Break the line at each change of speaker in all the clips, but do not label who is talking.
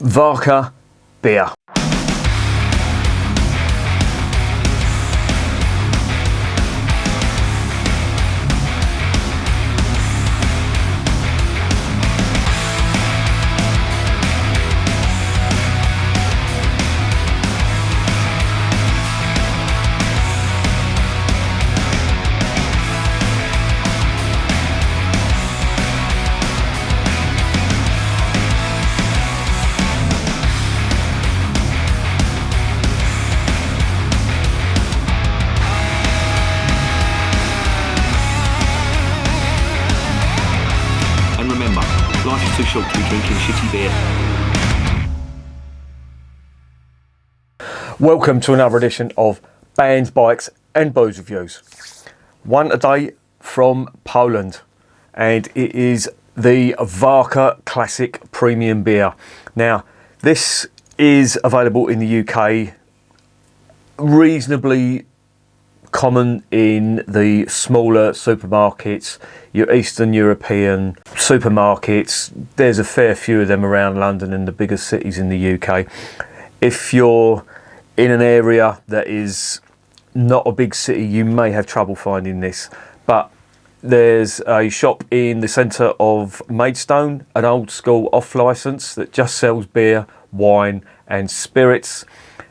Warka beer.
And remember, life is too short to be drinking shitty beer.
Welcome to another edition of Bands, Bikes and Booze Reviews. One a day from Poland, and it is the Warka Classic Premium beer. Now, this is available in the UK, reasonably common in the smaller supermarkets, your Eastern European supermarkets. There's a fair few of them around London and the bigger cities in the UK. If you're in an area that is not a big city, you may have trouble finding this, but there's a shop in the centre of Maidstone, an old school off licence that just sells beer, wine and spirits,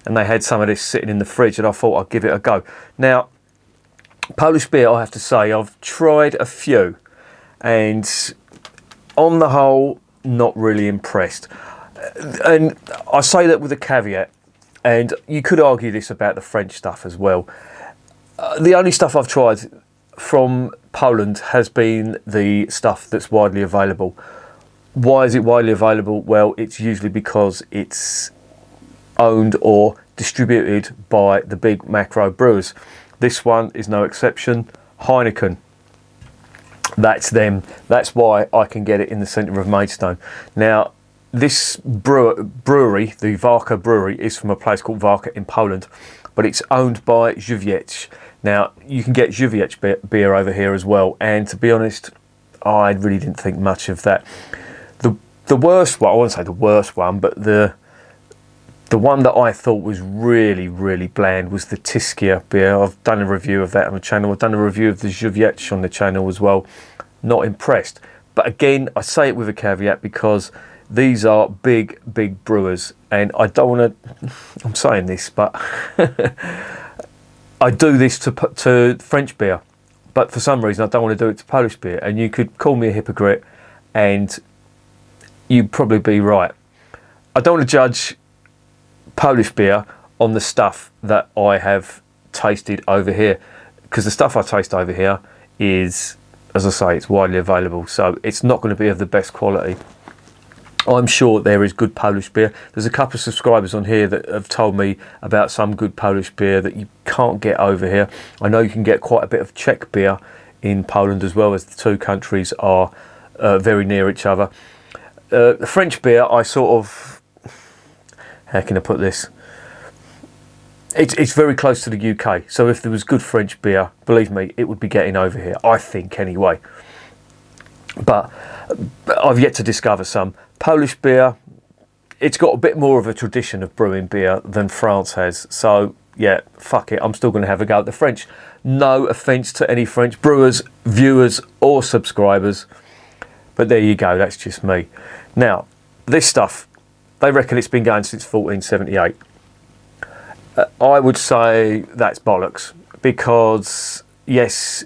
and they had some of this sitting in the fridge and I thought I'd give it a go. Now, Polish beer, I have to say, I've tried a few and on the whole not really impressed, and I say that with a caveat, and you could argue this about the French stuff as well. The only stuff I've tried from Poland has been the stuff that's widely available. Why is it widely available? Well, it's usually because it's owned or distributed by the big macro brewers. This one is no exception. Heineken. That's them. That's why I can get it in the centre of Maidstone. Now, this brewery, the Warka Brewery, is from a place called Warka in Poland, but it's owned by Żywiec. Now, you can get Żywiec beer over here as well, and to be honest, I really didn't think much of that. The worst one, I won't say the worst one, but the one that I thought was really, really bland was the Tiskia beer. I've done a review of that on the channel. I've done a review of the Żywiec on the channel as well. Not impressed. But again, I say it with a caveat because these are big, big brewers, and I don't want to, I'm saying this, but I do this to French beer, but for some reason I don't want to do it to Polish beer, and you could call me a hypocrite and you'd probably be right. I don't want to judge Polish beer on the stuff that I have tasted over here, because the stuff I taste over here is, as I say, it's widely available, so it's not going to be of the best quality. I'm sure there is good Polish beer. There's a couple of subscribers on here that have told me about some good Polish beer that you can't get over here. I know you can get quite a bit of Czech beer in Poland as well, as the two countries are very near each other. The French beer, I sort of, how can I put this? It's very close to the UK. So if there was good French beer, believe me, it would be getting over here, I think anyway. But I've yet to discover some. Polish beer, it's got a bit more of a tradition of brewing beer than France has. So yeah, fuck it, I'm still going to have a go at the French. No offence to any French brewers, viewers or subscribers, but there you go, that's just me. Now, this stuff, they reckon it's been going since 1478. I would say that's bollocks, because yes,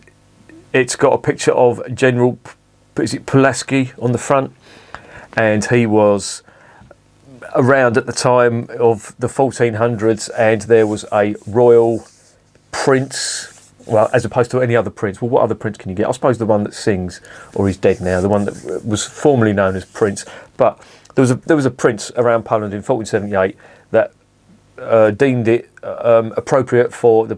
it's got a picture of General, is it Pulaski on the front, and he was around at the time of the 1400s, and there was a royal prince, well, as opposed to any other prince. Well, what other prince can you get? I suppose the one that sings, or is dead now, the one that was formerly known as Prince. But there was a prince around Poland in 1478 that deemed it appropriate for the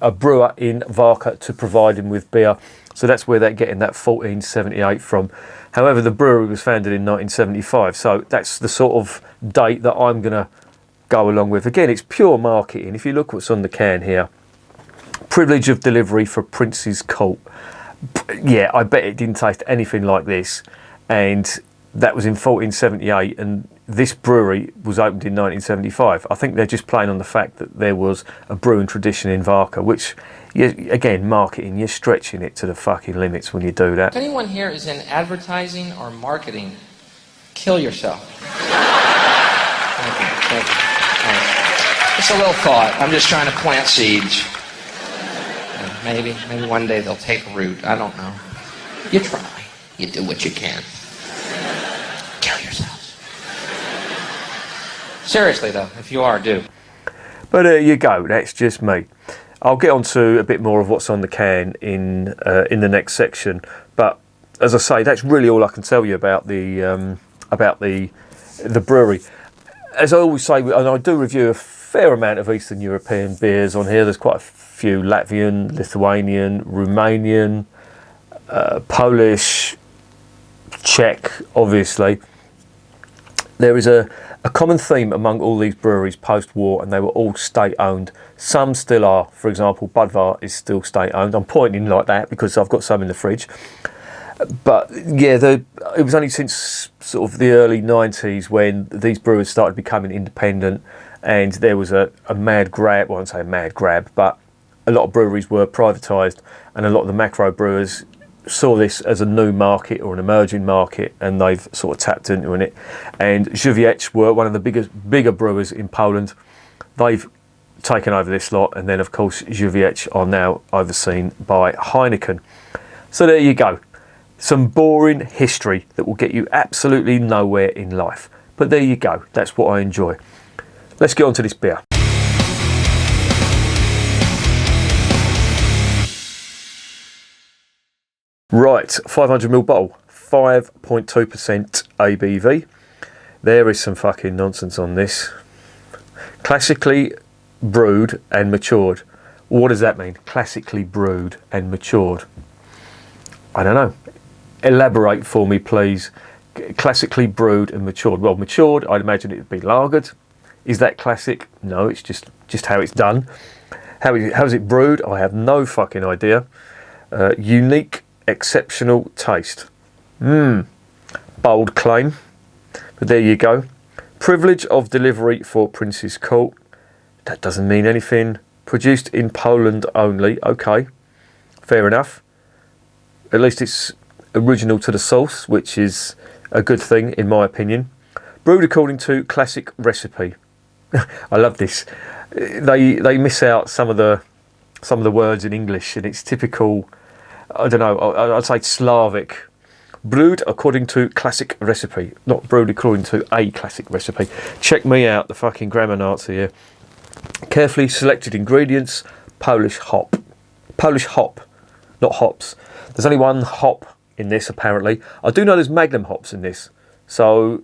a brewer in Warka to provide him with beer. So that's where they're getting that 1478 from. However, the brewery was founded in 1975, so that's the sort of date that I'm going to go along with. Again, it's pure marketing. If you look what's on the can here, privilege of delivery for Prince's Court. Yeah, I bet it didn't taste anything like this. And That was in 1478, and this brewery was opened in 1975. I think they're just playing on the fact that there was a brewing tradition in Warka, which, again, marketing, you're stretching it to the fucking limits when you do that.
If anyone here is in advertising or marketing, kill yourself. Thank you. Thank you. Thanks. Just a little thought. I'm just trying to plant seeds. Maybe one day they'll take root. I don't know. You try. You do what you can. Kill yourselves. Seriously, though, if you are, do.
But there you go. That's just me. I'll get on to a bit more of what's on the can in the next section. But as I say, that's really all I can tell you about the brewery. As I always say, and I do review a fair amount of Eastern European beers on here. There's quite a few: Latvian, Lithuanian, Romanian, Polish, Czech, obviously. There is a common theme among all these breweries post-war, and they were all state-owned. Some still are. For example, Budvar is still state-owned. I'm pointing like that because I've got some in the fridge. But yeah, it was only since sort of the early 90s when these brewers started becoming independent, and there was a mad grab. Well, I won't say a mad grab, but a lot of breweries were privatised, and a lot of the macro brewers saw this as a new market or an emerging market, and they've sort of tapped into it. And Żywiec were one of the bigger brewers in Poland. They've taken over this lot, and then of course Żywiec are now overseen by Heineken. So there you go. Some boring history that will get you absolutely nowhere in life. But there you go. That's what I enjoy. Let's get on to this beer. Right, 500ml bottle, 5.2% ABV. There is some fucking nonsense on this. Classically brewed and matured. What does that mean? Classically brewed and matured. I don't know. Elaborate for me, please. Classically brewed and matured. Well, matured, I'd imagine it would be lagered. Is that classic? No, it's just how it's done. How is it brewed? I have no fucking idea. Unique, exceptional taste. Bold claim. But there you go. Privilege of delivery for Prince's Court. That doesn't mean anything. Produced in Poland only. Okay, fair enough. At least it's original to the source, which is a good thing in my opinion. Brewed according to classic recipe. I love this. They miss out some of the words in English, and it's typical. I don't know. I'd say Slavic. Brewed according to classic recipe, not brewed according to a classic recipe. Check me out, the fucking grammar Nazi here. Carefully selected ingredients. Polish hop, not hops. There's only one hop in this apparently. I do know there's Magnum hops in this, so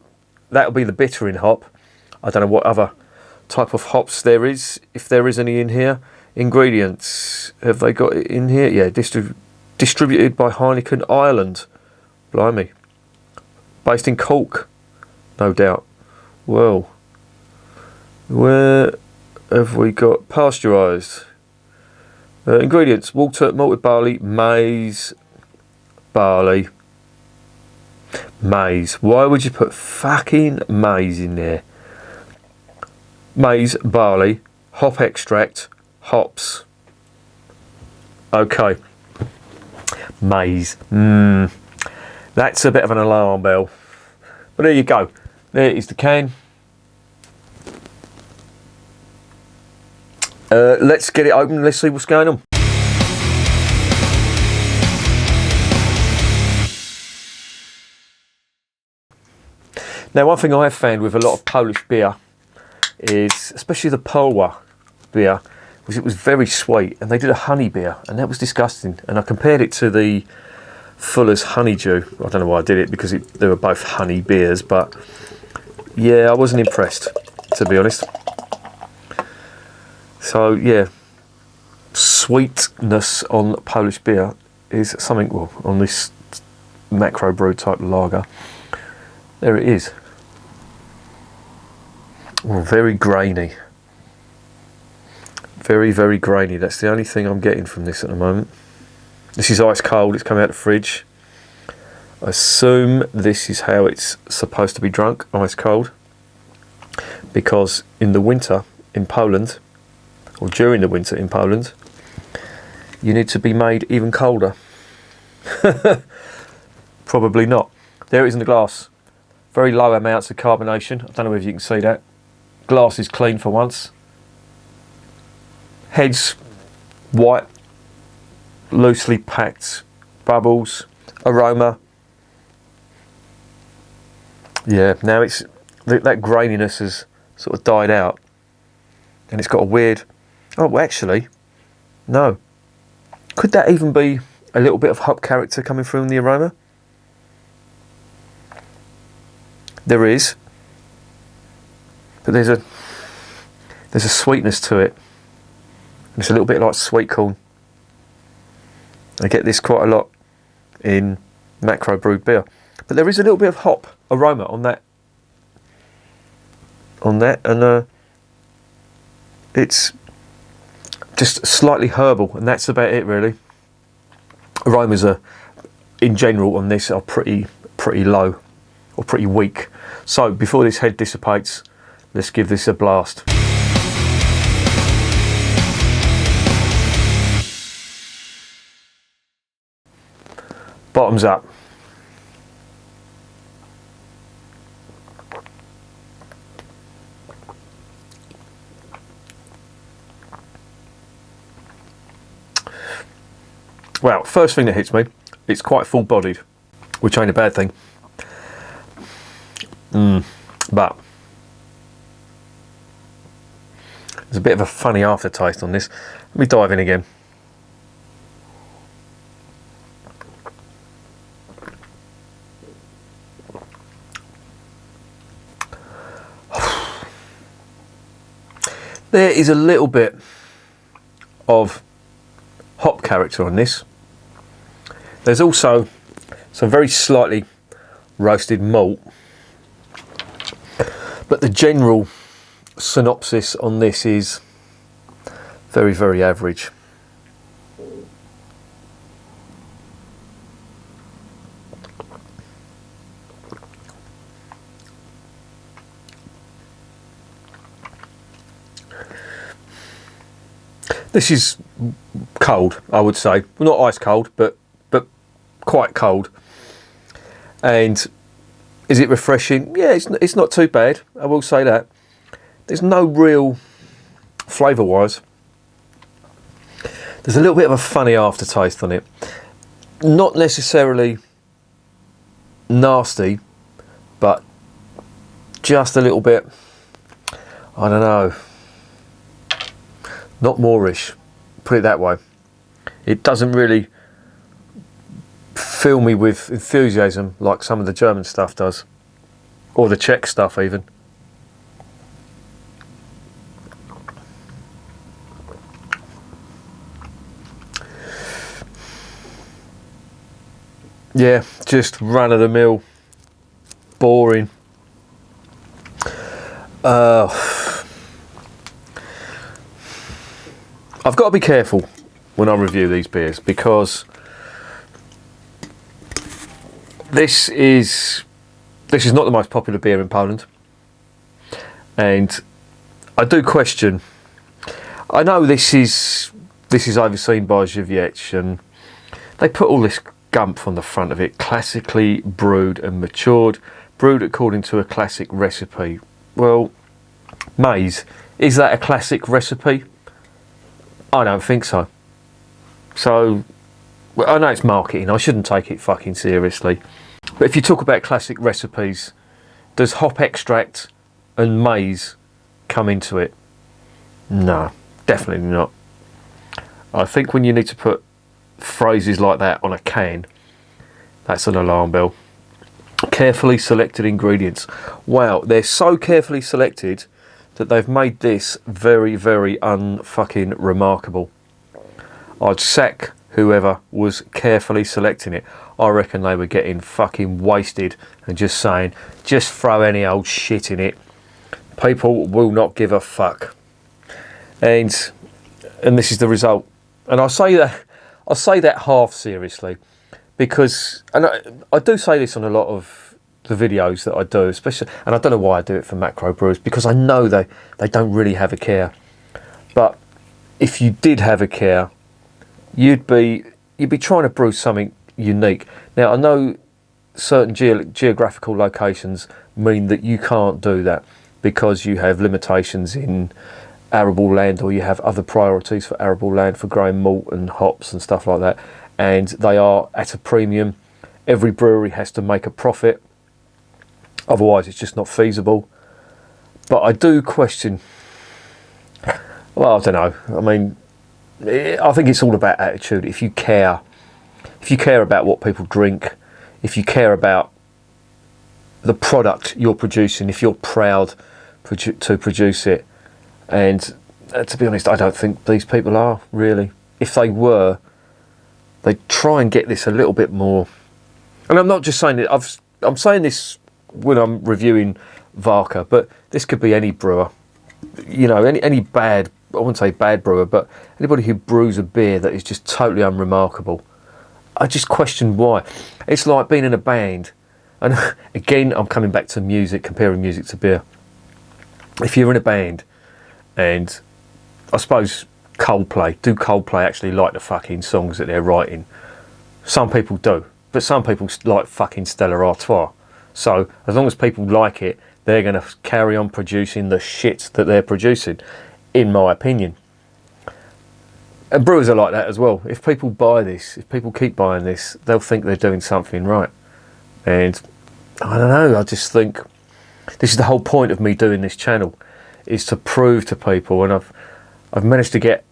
that'll be the bittering hop. I don't know what other type of hops there is, if there is any in here. Ingredients, have they got it in here? Yeah, distributed by Heineken Ireland. Blimey. Based in Cork, no doubt. Well, where have we got? Pasteurised. Ingredients: water, malted barley, maize, barley. Maize. Why would you put fucking maize in there? Maize, barley, hop extract, hops. Okay. Maize. That's a bit of an alarm bell. But there you go. There is the can. Let's get it open. Let's see what's going on. Now, one thing I have found with a lot of Polish beer is, especially the Polwa beer, was it was very sweet, and they did a honey beer, and that was disgusting. And I compared it to the Fuller's Honeydew. I don't know why I did it, because they were both honey beers, but yeah, I wasn't impressed, to be honest. So yeah, sweetness on Polish beer is something, well, on this macro brew type lager. There it is. Well, very grainy. Very, very grainy. That's the only thing I'm getting from this at the moment. This is ice cold. It's come out of the fridge. I assume this is how it's supposed to be drunk, ice cold, because in the winter in Poland, or during the winter in Poland, you need to be made even colder. Probably not. There it is in the glass. Very low amounts of carbonation. I don't know if you can see that. Glass is clean for once. Head's white, loosely packed bubbles. Aroma. Yeah, now it's that graininess has sort of died out, and it's got a weird. Oh, well, actually, no. Could that even be a little bit of hop character coming through in the aroma? There is, but there's a sweetness to it. It's a little bit like sweet corn. I get this quite a lot in macro brewed beer, but there is a little bit of hop aroma on that, and it's just slightly herbal, and that's about it really. Aromas are, in general, on this are pretty low or pretty weak. So before this head dissipates, let's give this a blast. Bottoms up. Well, first thing that hits me, it's quite full-bodied, which ain't a bad thing. But there's a bit of a funny aftertaste on this. Let me dive in again. There is a little bit of hop character on this. There's also some very slightly roasted malt, but the general synopsis on this is very, very average. This is cold, I would say. Well, not ice cold, but quite cold. And is it refreshing? Yeah, it's not too bad. I will say that. There's no real flavour-wise. There's a little bit of a funny aftertaste on it. Not necessarily nasty, but just a little bit, I don't know, not Moorish, put it that way. It doesn't really fill me with enthusiasm like some of the German stuff does, or the Czech stuff even. Yeah, just run-of-the-mill, boring. I've got to be careful when I review these beers, because this is not the most popular beer in Poland, and I do question. I know this is overseen by Żywiec, and they put all this gumph on the front of it: classically brewed and matured, brewed according to a classic recipe. Well, maize, is that a classic recipe? I don't think so. So, well, I know it's marketing, I shouldn't take it fucking seriously. But if you talk about classic recipes, does hop extract and maize come into it? No, definitely not. I think when you need to put phrases like that on a can, that's an alarm bell. Carefully selected ingredients. Wow, they're so carefully selected that they've made this very, very unfucking remarkable. I'd sack whoever was carefully selecting it. I reckon they were getting fucking wasted and just saying, just throw any old shit in it. People will not give a fuck. And this is the result. And I say that half seriously, because, and I do say this on a lot of the videos that I do, especially, and I don't know why I do it for macro brewers, because I know they don't really have a care. But if you did have a care, you'd be trying to brew something unique. Now I know certain geographical locations mean that you can't do that because you have limitations in arable land, or you have other priorities for arable land for growing malt and hops and stuff like that, and they are at a premium. Every brewery has to make a profit, otherwise it's just not feasible. But I do question, well, I don't know, I mean, I think it's all about attitude. If you care about what people drink, if you care about the product you're producing, if you're proud to produce it, and to be honest, I don't think these people are, really. If they were, they'd try and get this a little bit more. And I'm not just saying it, I'm saying this when I'm reviewing Warka, but this could be any brewer. You know, any bad, I wouldn't say bad brewer, but anybody who brews a beer that is just totally unremarkable. I just question why. It's like being in a band. And again, I'm coming back to music, comparing music to beer. If you're in a band, and I suppose do Coldplay actually like the fucking songs that they're writing? Some people do, but some people like fucking Stella Artois. So as long as people like it, they're going to carry on producing the shit that they're producing, in my opinion. And brewers are like that as well. If people buy this, if people keep buying this, they'll think they're doing something right. And I don't know, I just think this is the whole point of me doing this channel, is to prove to people, and I've managed to get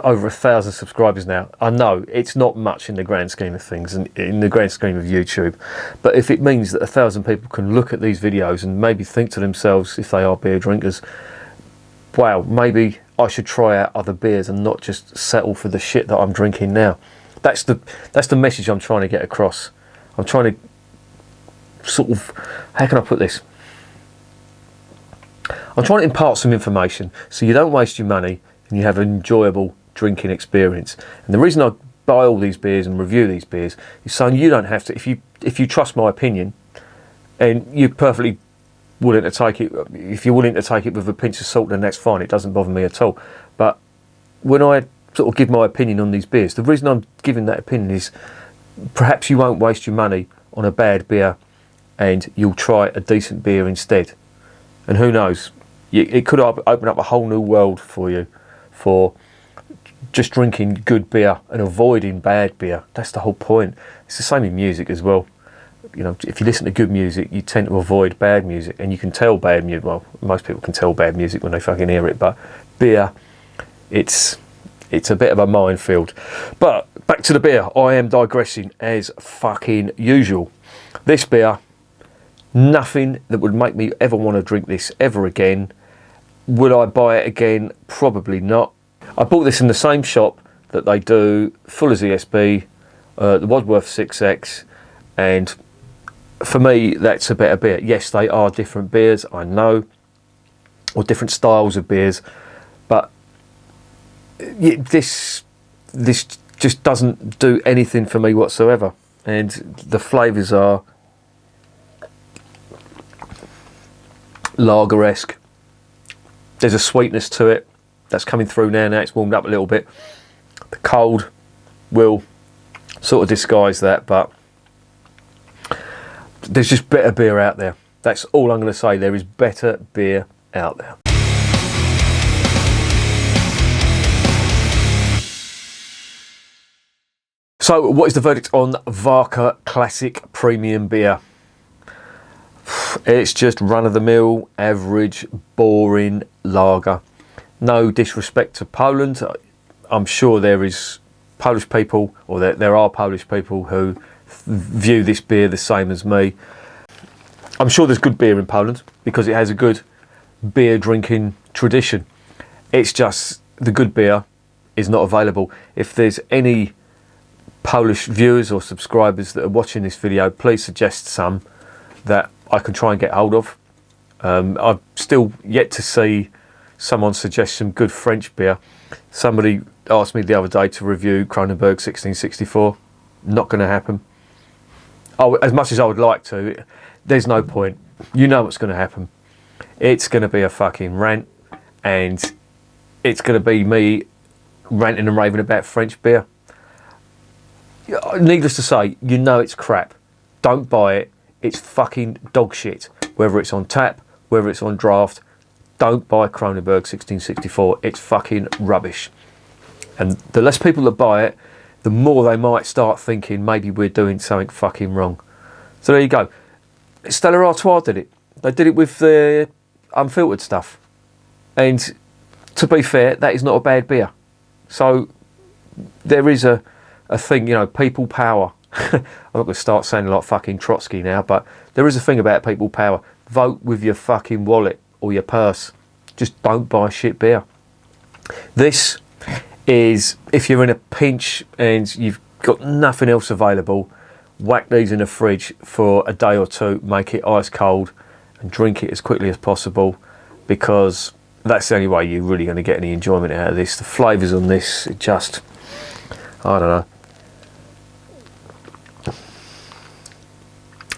over 1,000 subscribers now. I know it's not much in the grand scheme of things, and in the grand scheme of YouTube, but if it means that 1,000 people can look at these videos and maybe think to themselves, if they are beer drinkers, wow, maybe I should try out other beers and not just settle for the shit that I'm drinking now. That's the message I'm trying to get across. I'm trying to sort of, how can I put this? I'm trying to impart some information so you don't waste your money and you have an enjoyable drinking experience. And the reason I buy all these beers and review these beers is so you don't have to, if you trust my opinion and you're perfectly willing to take it, if you're willing to take it with a pinch of salt, then that's fine, it doesn't bother me at all. But when I sort of give my opinion on these beers, the reason I'm giving that opinion is perhaps you won't waste your money on a bad beer and you'll try a decent beer instead. And who knows, it could open up a whole new world for you, for just drinking good beer and avoiding bad beer. That's the whole point. It's the same in music as well. You know, if you listen to good music, you tend to avoid bad music, and you can tell bad music. Well, most people can tell bad music when they fucking hear it, but beer, it's a bit of a minefield. But back to the beer. I am digressing as fucking usual. This beer, nothing that would make me ever want to drink this ever again. Would I buy it again? Probably not. I bought this in the same shop that they do Fuller's ESB, the Wadsworth 6X, and for me, that's a better beer. Yes, they are different beers, I know, or different styles of beers, but this just doesn't do anything for me whatsoever. And the flavours are lager-esque. There's a sweetness to it that's coming through now. Now it's warmed up a little bit. The cold will sort of disguise that, but there's just better beer out there. That's all I'm going to say. There is better beer out there. So what is the verdict on Warka Classic Premium beer? It's just run-of-the-mill, average, boring lager. No disrespect to Poland. I'm sure there is Polish people, or there are Polish people who view this beer the same as me. I'm sure there's good beer in Poland because it has a good beer drinking tradition. It's just the good beer is not available. If there's any Polish viewers or subscribers that are watching this video, please suggest some that I can try and get hold of. I've still yet to see someone suggest some good French beer. Somebody asked me the other day to review Kronenbourg 1664. Not going to happen. Oh, as much as I would like to, there's no point. You know what's going to happen. It's going to be a fucking rant, and it's going to be me ranting and raving about French beer. Needless to say, you know it's crap. Don't buy it. It's fucking dog shit. Whether it's on tap, whether it's on draft, don't buy Kronenbourg 1664. It's fucking rubbish. And the less people that buy it, the more they might start thinking maybe we're doing something fucking wrong. So there you go. Stella Artois did it. They did it with the unfiltered stuff. And to be fair, that is not a bad beer. So there is a thing, you know, people power. I'm not going to start sounding like fucking Trotsky now, but there is a thing about people power. Vote with your fucking wallet or your purse. Just don't buy shit beer. This is, if you're in a pinch and you've got nothing else available, whack these in the fridge for a day or two, make it ice cold and drink it as quickly as possible, because that's the only way you're really going to get any enjoyment out of this. The flavours on this, it just, I don't know.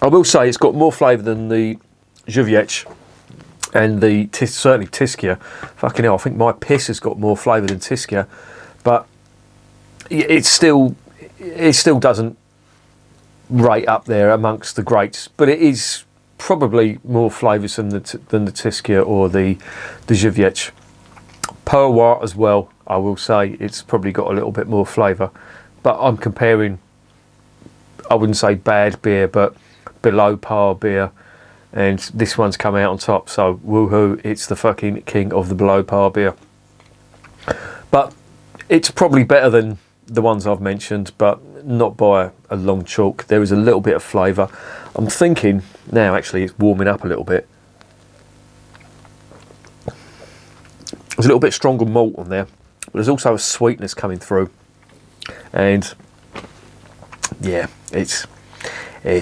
I will say it's got more flavour than the Żywiec and the certainly Tiskia. Fucking hell, I think my piss has got more flavour than Tiskia, but it still doesn't rate up there amongst the greats. But it is probably more flavours than the Tiskia or the Żywiec. Perroir as well, I will say, it's probably got a little bit more flavour. But I'm comparing, I wouldn't say bad beer, but below par beer, and this one's come out on top, so woohoo, it's the fucking king of the below par beer. But it's probably better than the ones I've mentioned, but not by a long chalk. There is a little bit of flavour. I'm thinking now, actually, it's warming up a little bit. There's a little bit stronger malt on there, but there's also a sweetness coming through, and yeah, it's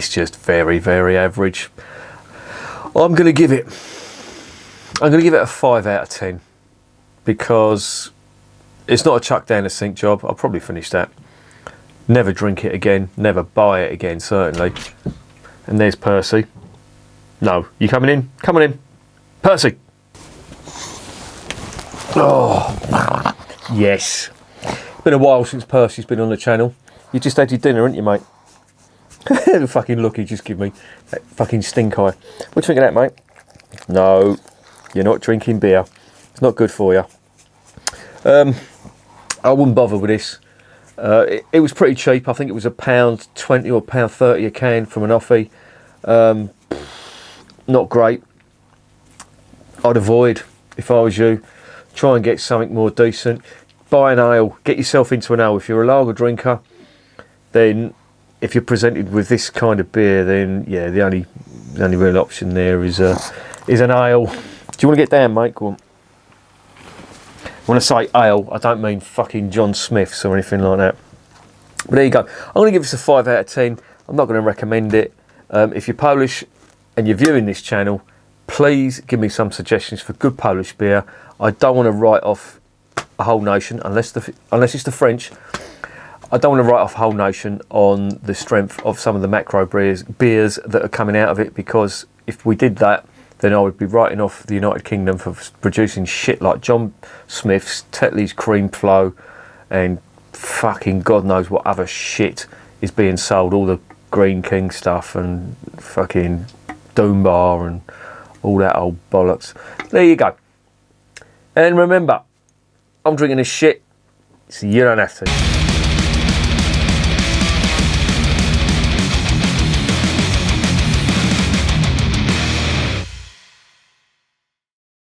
just very, very average. I'm going to give it a 5 out of 10, because it's not a chuck down the sink job. I'll probably finish that. Never drink it again. Never buy it again, certainly. And there's Percy. No, you coming in? Come on in. Percy. Oh, yes. It's been a while since Percy's been on the channel. You just had your dinner, haven't you, mate? The fucking look he just give me. That fucking stink eye. What do you think of that, mate? No, you're not drinking beer. It's not good for you. I wouldn't bother with this. It was pretty cheap. I think it was £1.20 or £1.30 a can from an offie. Not great. I'd avoid, if I was you. Try and get something more decent. Buy an ale. Get yourself into an ale. If you're a lager drinker, then if you're presented with this kind of beer, then yeah, the only real option there is an ale. Do you want to get down, mate? Go on. When I say ale, I don't mean fucking John Smith's or anything like that. But there you go. I'm going to give this a 5 out of 10. I'm not going to recommend it. If you're Polish and you're viewing this channel, please give me some suggestions for good Polish beer. I don't want to write off a whole nation, unless it's the French. I don't want to write off a whole nation on the strength of some of the macro beers that are coming out of it, because if we did that, then I would be writing off the United Kingdom for producing shit like John Smith's, Tetley's Cream Flow, and fucking God knows what other shit is being sold. All the Green King stuff and fucking Doom Bar and all that old bollocks. There you go. And remember, I'm drinking this shit, so you don't have to.